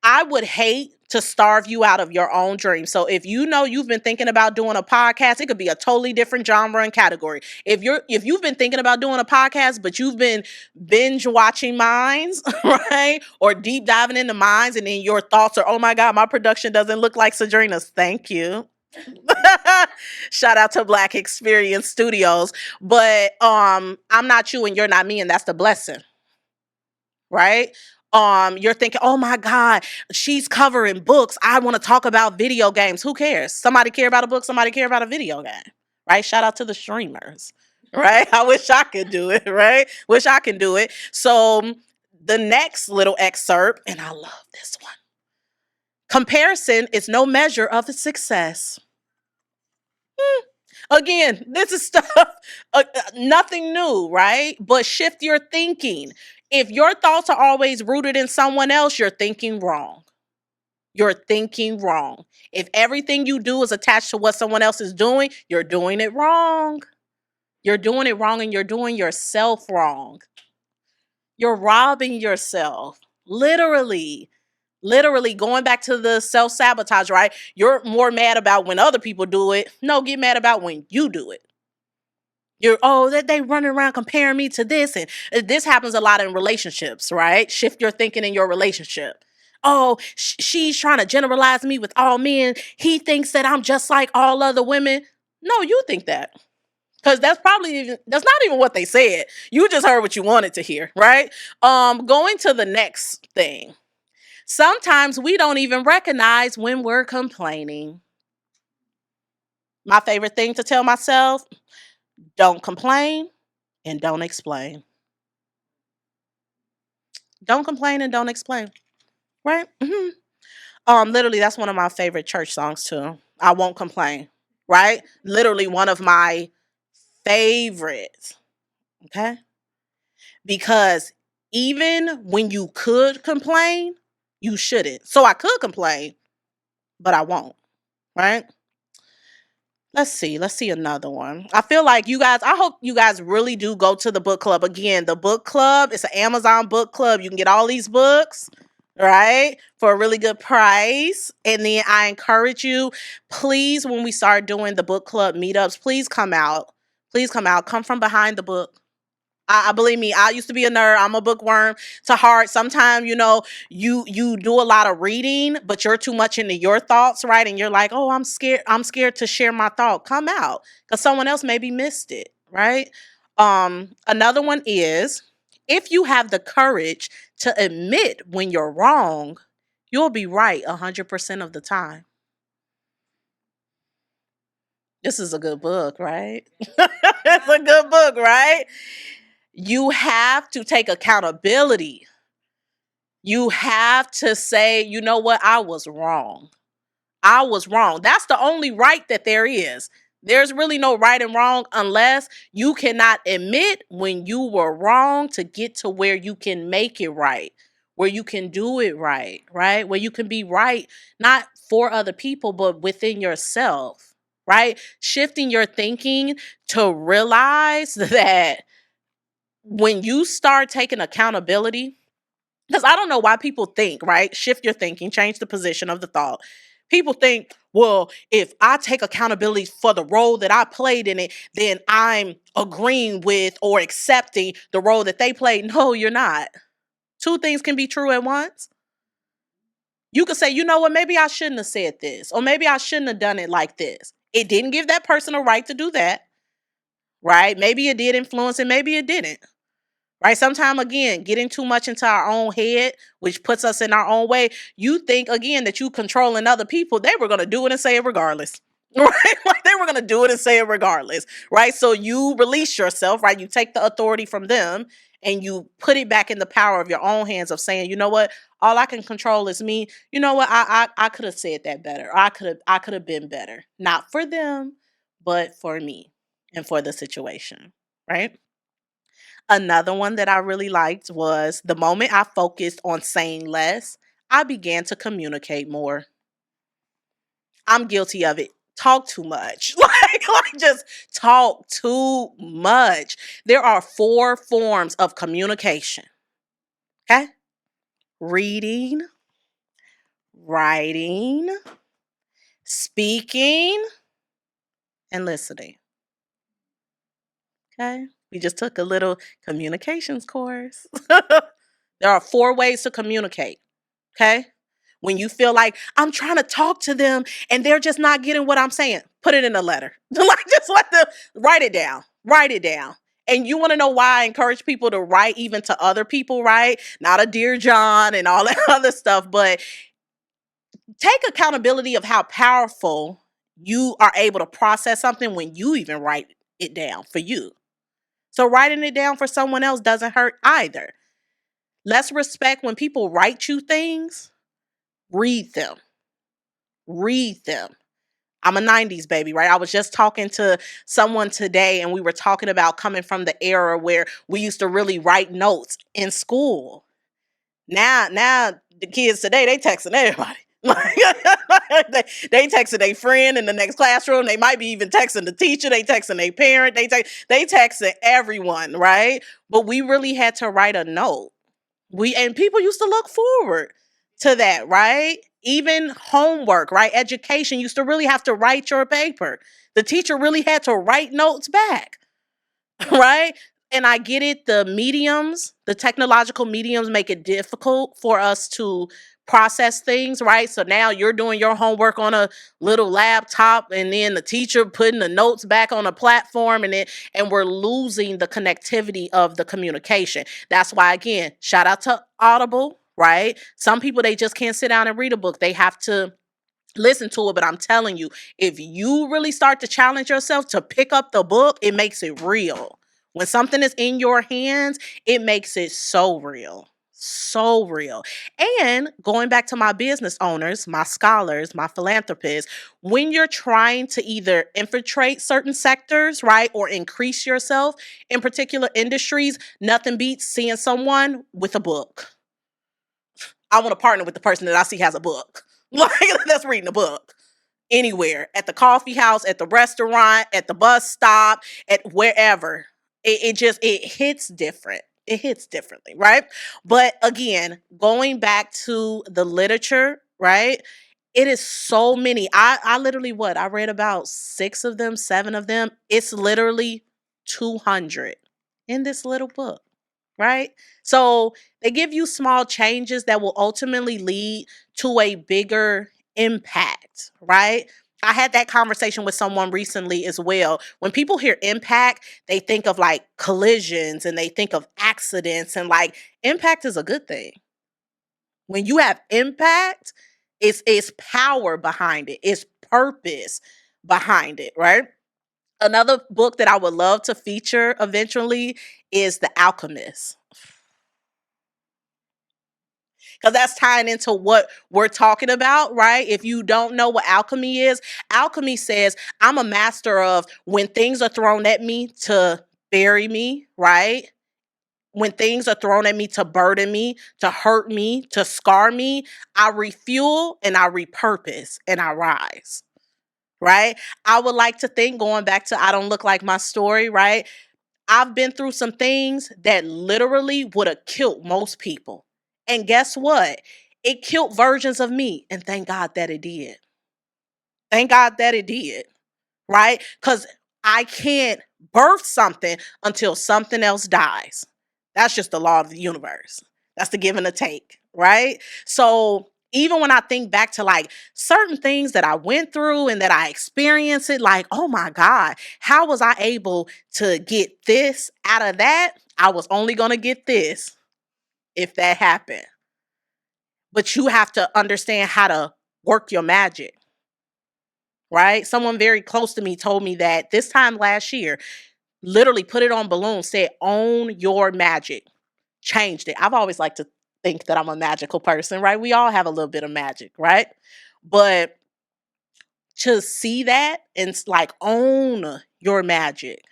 S1: I would hate to starve you out of your own dream. So if you know you've been thinking about doing a podcast, it could be a totally different genre and category. If you've been thinking about doing a podcast, but you've been binge watching Minds, right? Or deep diving into Minds, and then your thoughts are, oh my God, my production doesn't look like Cedrinna's. Thank you. Shout out to Black Experience Studios. But I'm not you and you're not me, and that's the blessing, right? You're thinking, oh my God, she's covering books. I want to talk about video games. Who cares? Somebody care about a book, somebody care about a video game, right? Shout out to the streamers, right? I wish I could do it, right? Wish I can do it. So the next little excerpt, and I love this one. Comparison is no measure of success. Again, this is stuff, nothing new, right? But shift your thinking. If your thoughts are always rooted in someone else, you're thinking wrong. You're thinking wrong. If everything you do is attached to what someone else is doing, you're doing it wrong. You're doing it wrong, and you're doing yourself wrong. You're robbing yourself. Literally. Literally going back to the self-sabotage, right? You're more mad about when other people do it. No, get mad about when you do it. That they running around comparing me to this. And this happens a lot in relationships, right? Shift your thinking in your relationship. Oh, she's trying to generalize me with all men. He thinks that I'm just like all other women. No, you think that. Because that's not even what they said. You just heard what you wanted to hear, right? Going to the next thing. Sometimes we don't even recognize when we're complaining. My favorite thing to tell myself, don't complain and don't explain. Don't complain and don't explain, right? Literally, that's one of my favorite church songs too. I won't complain, right? Literally one of my favorites, okay? Because even when you could complain, you shouldn't. So I could complain, but I won't, right? Let's see. Let's see another one. I feel like I hope you guys really do go to the book club. Again, the book club, it's an Amazon book club. You can get all these books, right? For a really good price. And then I encourage you, please, when we start doing the book club meetups, please come out. Please come out. Come from behind the book. I believe me, I used to be a nerd. I'm a bookworm to heart. Sometimes, you do a lot of reading, but you're too much into your thoughts, right? And you're like, oh, I'm scared. I'm scared to share my thought. Come out because someone else maybe missed it, right? Another one is if you have the courage to admit when you're wrong, you'll be right 100% of the time. This is a good book, right? It's a good book, right? You have to take accountability. You have to say, you know what? I was wrong. I was wrong. That's the only right that there is. There's really no right and wrong unless you cannot admit when you were wrong to get to where you can make it right, where you can do it right, right? Where you can be right, not for other people, but within yourself, right? Shifting your thinking to realize that when you start taking accountability, because I don't know why people think, right? Shift your thinking, change the position of the thought. People think, well, if I take accountability for the role that I played in it, then I'm agreeing with or accepting the role that they played. No, you're not. Two things can be true at once. You could say, you know what, maybe I shouldn't have said this, or maybe I shouldn't have done it like this. It didn't give that person a right to do that, right? Maybe it did influence and maybe it didn't. Right? Sometimes, again, getting too much into our own head, which puts us in our own way. You think, again, that you controlling other people. They were going to do it and say it regardless. Right? Like they were going to do it and say it regardless. Right? So you release yourself, right? You take the authority from them and you put it back in the power of your own hands of saying, you know what? All I can control is me. You know what? I could have said that better. Or I could have been better. Not for them, but for me and for the situation. Right? Another one that I really liked was the moment I focused on saying less, I began to communicate more. I'm guilty of it. Talk too much. Like just talk too much. There are 4 forms of communication. Okay? Reading, writing, speaking, and listening. Okay? We just took a little communications course. There are 4 ways to communicate. Okay? When you feel like I'm trying to talk to them and they're just not getting what I'm saying, put it in a letter. Like just let them write it down. Write it down. And you want to know why I encourage people to write even to other people, right? Not a Dear John and all that other stuff, but take accountability of how powerful you are able to process something when you even write it down for you. So writing it down for someone else doesn't hurt either. Let's respect when people write you things, read them. Read them. I'm a 90s baby, right? I was just talking to someone today and we were talking about coming from the era where we used to really write notes in school. Now the kids today, they texting everybody. They texting their friend in the next classroom. They might be even texting the teacher. They texting their parent. They texting everyone, right? But we really had to write a note. And people used to look forward to that, right? Even homework, right? Education used to really have to write your paper. The teacher really had to write notes back, right? And I get it, the technological mediums make it difficult for us to process things, right? So now you're doing your homework on a little laptop and then the teacher putting the notes back on a platform and we're losing the connectivity of the communication. That's why again, shout out to Audible, right? Some people they just can't sit down and read a book. They have to listen to it, but I'm telling you, if you really start to challenge yourself to pick up the book, it makes it real. When something is in your hands, it makes it so real. So real. And going back to my business owners, my scholars, my philanthropists, when you're trying to either infiltrate certain sectors, right, or increase yourself in particular industries, nothing beats seeing someone with a book. I want to partner with the person that I see has a book. Like, that's reading a book anywhere, at the coffee house, at the restaurant, at the bus stop, at wherever. It hits different. It hits differently, right? But again, going back to the literature, right? It is so many. I literally I read about 6 of them, 7 of them. It's literally 200 in this little book, right? So they give you small changes that will ultimately lead to a bigger impact, right? I had that conversation with someone recently as well. When people hear impact, they think of like collisions and they think of accidents, and like impact is a good thing. When you have impact, it's power behind it, it's purpose behind it, right? Another book that I would love to feature eventually is The Alchemist. because that's tying into what we're talking about, right? If you don't know what alchemy is, alchemy says I'm a master of when things are thrown at me to bury me, right? When things are thrown at me to burden me, to hurt me, to scar me, I refuel and I repurpose and I rise, right? I would like to think, going back to I don't look like my story, right? I've been through some things that literally would have killed most people. And guess what? It killed versions of me. And thank God that it did. Thank God that it did, right? Because I can't birth something until something else dies. That's just the law of the universe. That's the give and the take, right? So even when I think back to like certain things that I went through and that I experienced it, like, oh my God, how was I able to get this out of that? I was only going to get this if that happened. But you have to understand how to work your magic, right? Someone very close to me told me that this time last year, literally put it on balloon, said, own your magic. Changed it. I've always liked to think that I'm a magical person, right? We all have a little bit of magic, right? But to see that and like own your magic,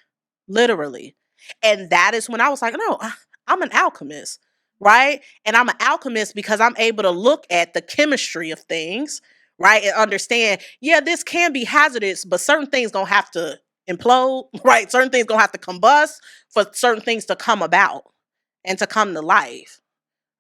S1: literally. And that is when I was like, no, I'm an alchemist, right? And I'm an alchemist because I'm able to look at the chemistry of things, right? And understand, yeah, this can be hazardous, but certain things gonna have to implode, right? Certain things gonna have to combust for certain things to come about and to come to life,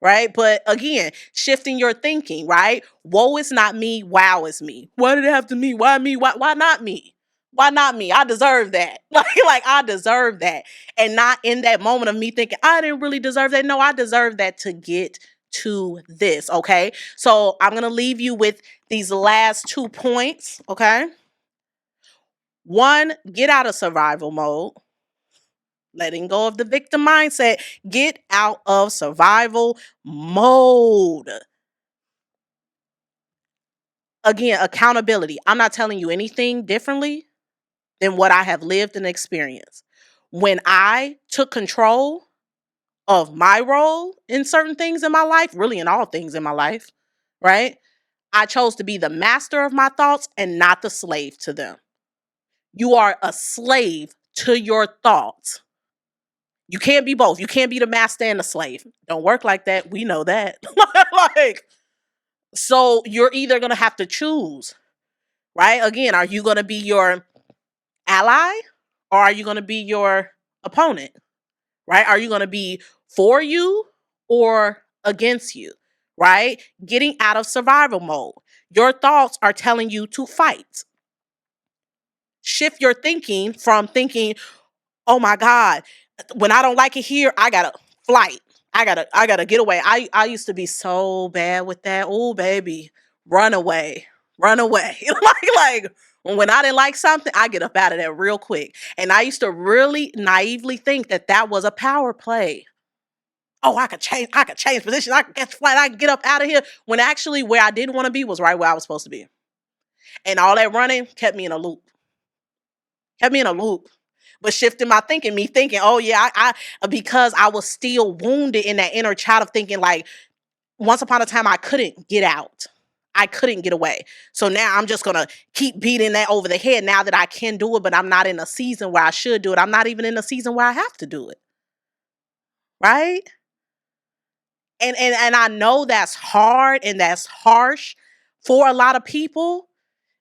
S1: right? But again, shifting your thinking, right? Woe is not me, wow is me. Why did it have to me? Why me? Why not me? Why not me? I deserve that. Like I deserve that. And not in that moment of me thinking, I didn't really deserve that. No, I deserve that to get to this. Okay. So I'm gonna leave you with these last 2 points. Okay. One, get out of survival mode. Letting go of the victim mindset. Get out of survival mode. Again, accountability. I'm not telling you anything differently than what I have lived and experienced. When I took control of my role in certain things in my life, really in all things in my life, right? I chose to be the master of my thoughts and not the slave to them. You are a slave to your thoughts. You can't be both. You can't be the master and the slave. Don't work like that. We know that. Like, so you're either going to have to choose, right? Again, are you going to be your ally or are you going to be your opponent, right? Are you going to be for you or against you, right? Getting out of survival mode. Your thoughts are telling you to fight. Shift your thinking from thinking, oh my God, when I don't like it here, I gotta flight. I gotta get away. I used to be so bad with that. Oh baby, run away. Run away. like when I didn't like something, I get up out of there real quick. And I used to really naively think that that was a power play. Oh, I could change positions. I could catch flight. I could get up out of here. When actually where I didn't want to be was right where I was supposed to be. And all that running kept me in a loop. Kept me in a loop. But shifting my thinking, me thinking, oh yeah, I because I was still wounded in that inner child of thinking like once upon a time I couldn't get out. I couldn't get away. So now I'm just gonna keep beating that over the head now that I can do it, but I'm not in a season where I should do it. I'm not even in a season where I have to do it. Right? And I know that's hard and that's harsh for a lot of people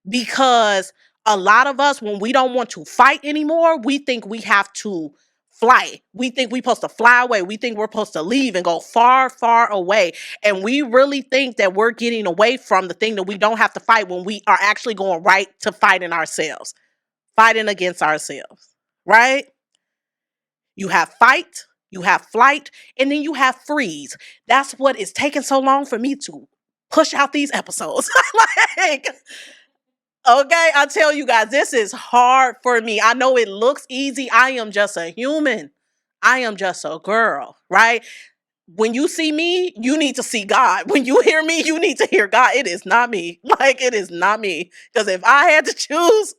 S1: because a lot of us, when we don't want to fight anymore, we think we have to fly. We think we're supposed to fly away. We think we're supposed to leave and go far, far away. And we really think that we're getting away from the thing that we don't have to fight when we are actually going right to fighting ourselves, fighting against ourselves, right? You have fight, you have flight, and then you have freeze. That's what is taking so long for me to push out these episodes. Like, okay, I tell you guys, this is hard for me. I know it looks easy. I am just a human. I am just a girl, right? When you see me, you need to see God. When you hear me, you need to hear God. It is not me. Like it is not me. Because if I had to choose,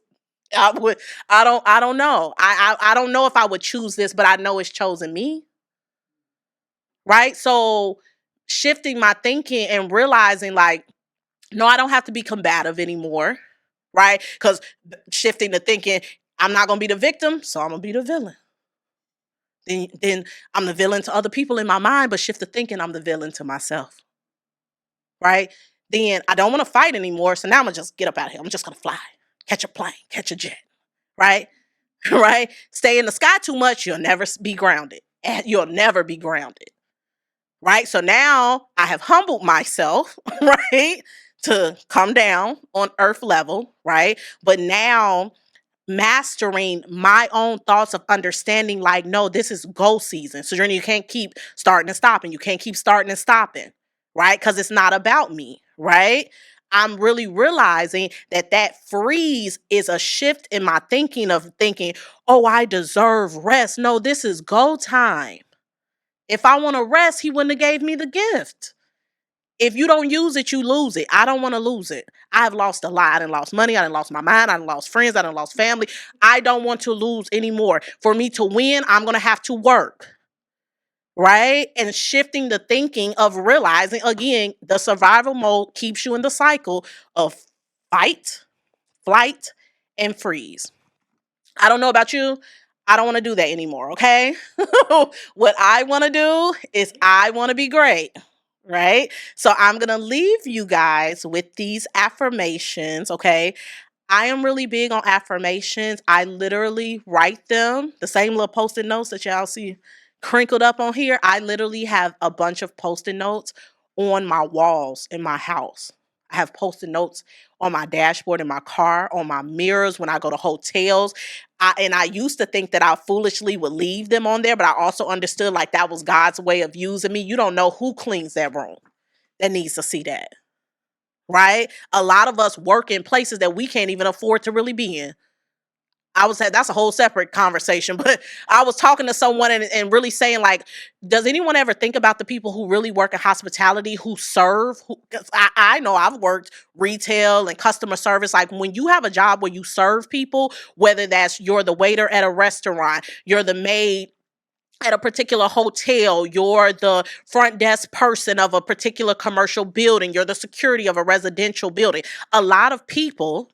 S1: I would. I don't know. I don't know if I would choose this, but I know it's chosen me. Right. So shifting my thinking and realizing like, no, I don't have to be combative anymore, right? Because shifting the thinking, I'm not going to be the victim, so I'm going to be the villain. Then I'm the villain to other people in my mind, but shift the thinking, I'm the villain to myself, right? Then I don't want to fight anymore, so now I'm going to just get up out of here. I'm just going to fly, catch a plane, catch a jet, right? Right? Stay in the sky too much, you'll never be grounded. You'll never be grounded, right? So now I have humbled myself, right? To come down on earth level, right? But now mastering my own thoughts of understanding, like, no, this is goal season. So you can't keep starting and stopping. You can't keep starting and stopping, right? Because it's not about me, right? I'm really realizing that that freeze is a shift in my thinking of thinking, oh, I deserve rest. No, this is go time. If I want to rest, he wouldn't have gave me the gift. If you don't use it, you lose it. I don't want to lose it. I've lost a lot. I done lost money. I done lost my mind. I done lost friends. I done lost family. I don't want to lose anymore. For me to win, I'm going to have to work. Right? And shifting the thinking of realizing, again, the survival mode keeps you in the cycle of fight, flight, and freeze. I don't know about you. I don't want to do that anymore, okay? What I want to do is I want to be great, right? So I'm going to leave you guys with these affirmations, okay? I am really big on affirmations. I literally write them, the same little post-it notes that y'all see crinkled up on here. I literally have a bunch of post-it notes on my walls in my house. I have post-it notes on my dashboard in my car, on my mirrors when I go to hotels. And I used to think that I foolishly would leave them on there, but I also understood like that was God's way of using me. You don't know who cleans that room that needs to see that, right? A lot of us work in places that we can't even afford to really be in. That's a whole separate conversation, but I was talking to someone and really saying like, does anyone ever think about the people who really work in hospitality, who serve? 'Cause I know I've worked retail and customer service. Like when you have a job where you serve people, whether that's you're the waiter at a restaurant, you're the maid at a particular hotel, you're the front desk person of a particular commercial building, you're the security of a residential building. A lot of people,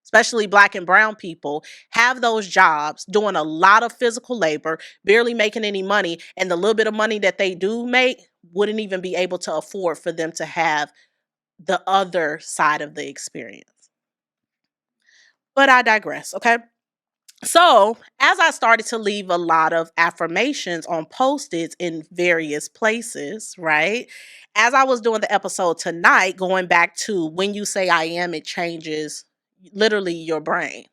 S1: especially Black and brown people, have those jobs doing a lot of physical labor, barely making any money. And the little bit of money that they do make wouldn't even be able to afford for them to have the other side of the experience. But I digress, okay? So, as I started to leave a lot of affirmations on post-its in various places, right? As I was doing the episode tonight, going back to when you say I am, it changes literally your brain.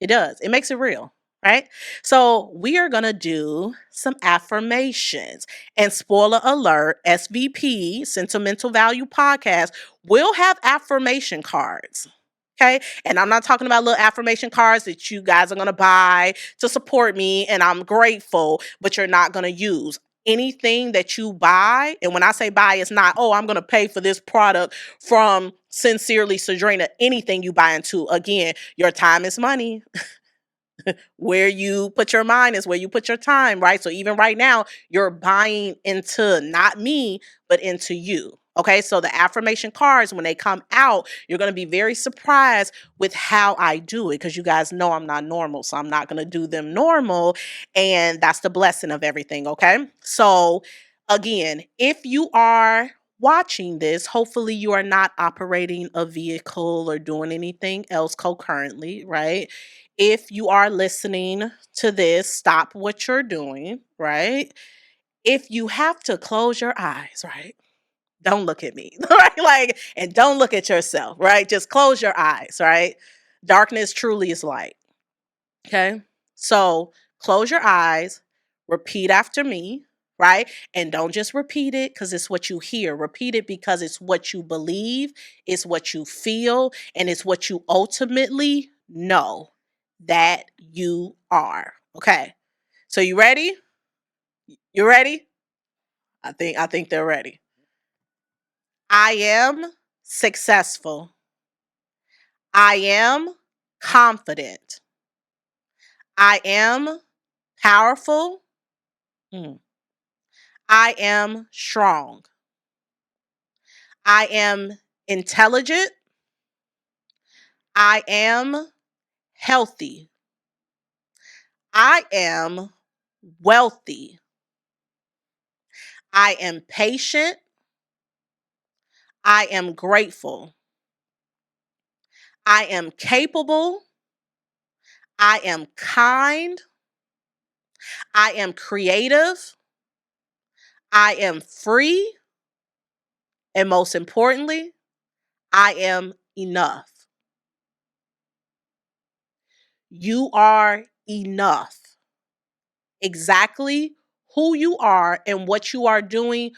S1: It does. It makes it real, right? So, we are going to do some affirmations. And spoiler alert, SVP, Sentimental Value Podcast, will have affirmation cards. Okay. And I'm not talking about little affirmation cards that you guys are going to buy to support me. And I'm grateful, but you're not going to use anything that you buy. And when I say buy, it's not, oh, I'm going to pay for this product from Sincerely Cedrinna. Anything you buy into, again, your time is money. Where you put your mind is where you put your time, right? So even right now, you're buying into not me, but into you. Okay, so the affirmation cards, when they come out, you're going to be very surprised with how I do it because you guys know I'm not normal. So I'm not going to do them normal. And that's the blessing of everything. Okay, so again, if you are watching this, hopefully you are not operating a vehicle or doing anything else concurrently, right? If you are listening to this, stop what you're doing, right? If you have to close your eyes, right? Don't look at me, right? Like, and don't look at yourself, right? Just close your eyes, right? Darkness truly is light. Okay. So close your eyes, repeat after me, right? And don't just repeat it because it's what you hear. Repeat it because it's what you believe, it's what you feel, and it's what you ultimately know that you are. Okay. So you ready? You ready? I think they're ready. I am successful. I am confident. I am powerful. Mm. I am strong. I am intelligent. I am healthy. I am wealthy. I am patient. I am grateful. I am capable. I am kind. I am creative. I am free. And most importantly, I am enough. You are enough. Exactly who you are and what you are doing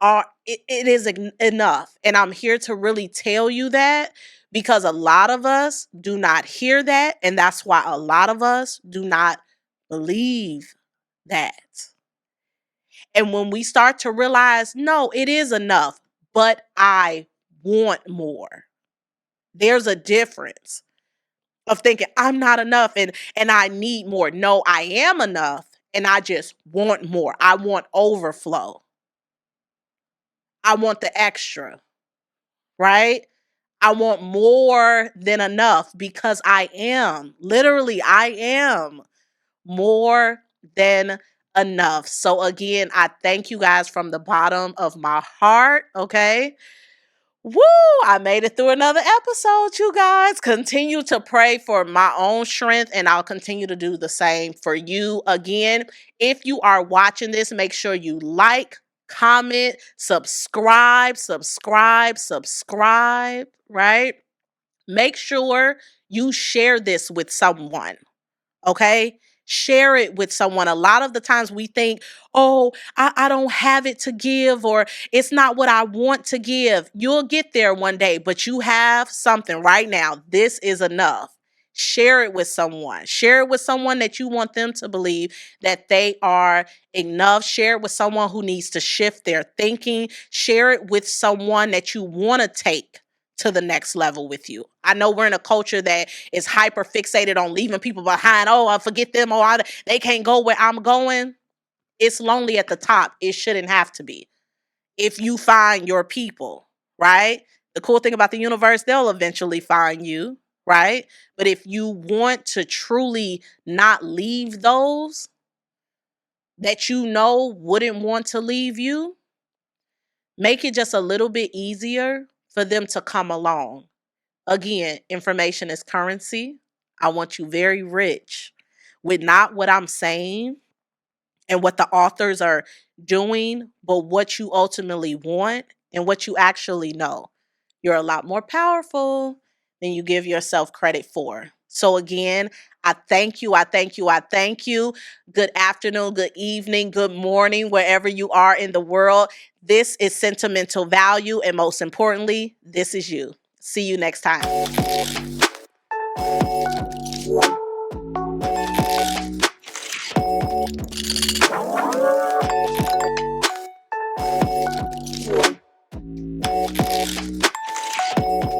S1: it is enough. And I'm here to really tell you that because a lot of us do not hear that. And that's why a lot of us do not believe that. And when we start to realize, no, it is enough, but I want more. There's a difference of thinking I'm not enough and I need more. No, I am enough and I just want more. I want overflow. I want the extra, right? I want more than enough because I am. Literally, I am more than enough. So again, I thank you guys from the bottom of my heart, okay? Woo! I made it through another episode, you guys. Continue to pray for my own strength, and I'll continue to do the same for you. Again, if you are watching this, make sure you like, comment, subscribe, right? Make sure you share this with someone. Okay. Share it with someone. A lot of the times we think, oh, I don't have it to give, or it's not what I want to give. You'll get there one day, but you have something right now. This is enough. Share it with someone. Share it with someone that you want them to believe that they are enough. Share it with someone who needs to shift their thinking. Share it with someone that you want to take to the next level with you. I know we're in a culture that is hyper fixated on leaving people behind. Oh, I forget them. Oh, they can't go where I'm going. It's lonely at the top. It shouldn't have to be. If you find your people, right? The cool thing about the universe, they'll eventually find you, right? But if you want to truly not leave those that you know wouldn't want to leave you, make it just a little bit easier for them to come along. Again, information is currency. I want you very rich with not what I'm saying and what the authors are doing, but what you ultimately want and what you actually know. You're a lot more powerful than you give yourself credit for. So again, I thank you. I thank you. I thank you. Good afternoon, good evening, good morning, wherever you are in the world. This is Sentimental Value. And most importantly, this is you. See you next time.